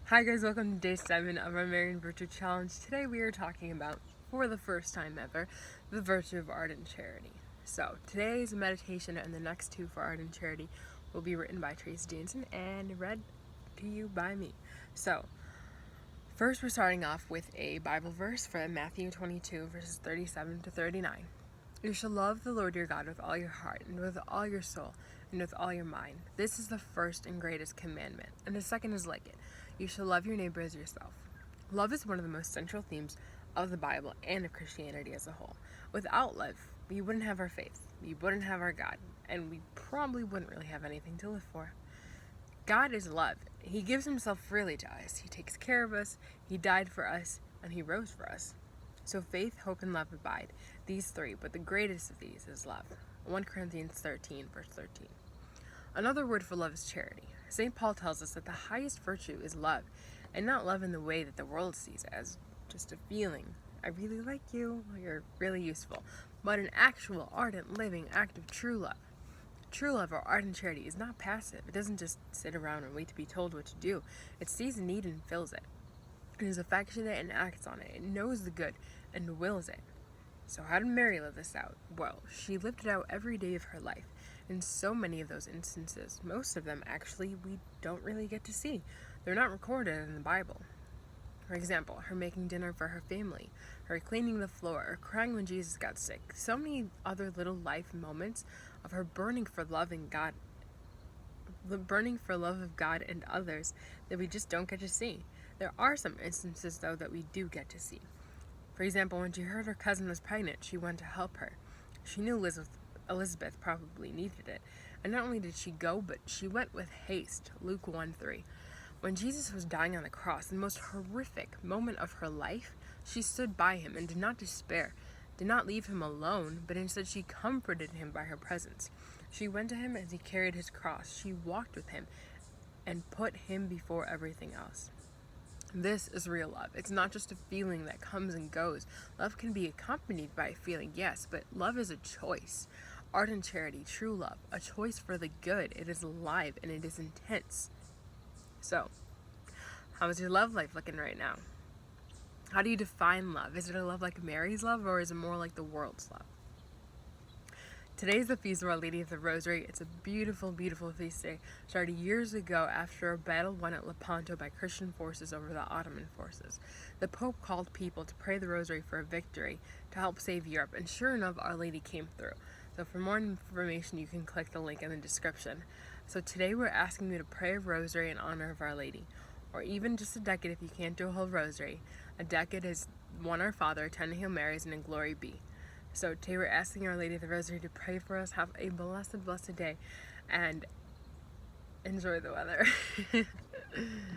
Hi guys, welcome to day 7 of our Marian Virtue Challenge. Today we are talking about, for the first time ever, the virtue of ardent charity. So today's meditation and the next two for ardent charity will be written by Tracy Jansen and read to you by me. So first we're starting off with a Bible verse from Matthew 22 verses 37 to 39. You shall love the Lord your God with all your heart, and with all your soul, and with all your mind. This is the first and greatest commandment, and the second is like it. You shall love your neighbor as yourself. Love is one of the most central themes of the Bible and of Christianity as a whole. Without love, we wouldn't have our faith, we wouldn't have our God, and we probably wouldn't really have anything to live for. God is love. He gives himself freely to us. He takes care of us, he died for us, and he rose for us. So faith, hope, and love abide, these three, but the greatest of these is love. 1 Corinthians 13, verse 13. Another word for love is charity. St. Paul tells us that the highest virtue is love, and not love in the way that the world sees it, as just a feeling. I really like you, you're really useful, but an actual, ardent, living act of true love. True love or ardent charity is not passive. It doesn't just sit around and wait to be told what to do. It sees a need and fills it. It is affectionate and acts on it. It knows the good and wills it. So how did Mary live this out? Well, she lived it out every day of her life. In so many of those instances, most of them actually we don't really get to see. They're not recorded in the Bible. For example, her making dinner for her family, her cleaning the floor, or crying when Jesus got sick. So many other little life moments of her burning for love of God and others that we just don't get to see. There are some instances, though, that we do get to see. For example, when she heard her cousin was pregnant, she went to help her. She knew Elizabeth probably needed it. And not only did she go, but she went with haste. Luke 1:3. When Jesus was dying on the cross, the most horrific moment of her life, she stood by him and did not despair, did not leave him alone, but instead she comforted him by her presence. She went to him as he carried his cross. She walked with him and put him before everything else. This is real love. It's not just a feeling that comes and goes. Love can be accompanied by a feeling, yes, but love is a choice. Ardent charity, true love, a choice for the good. It is alive and it is intense. So, how is your love life looking right now? How do you define love? Is it a love like Mary's love, or is it more like the world's love? Today is the feast of Our Lady of the Rosary. It's a beautiful, beautiful feast day. Started years ago after a battle won at Lepanto by Christian forces over the Ottoman forces. The Pope called people to pray the Rosary for a victory to help save Europe, and sure enough, Our Lady came through. So for more information, you can click the link in the description. So today we're asking you to pray a Rosary in honor of Our Lady, or even just a decade if you can't do a whole Rosary. A decade is 1 Our Father, 10 Hail Marys, and a Glory Be. So today we're asking Our Lady of the Rosary to pray for us. Have a blessed, blessed day, and enjoy the weather.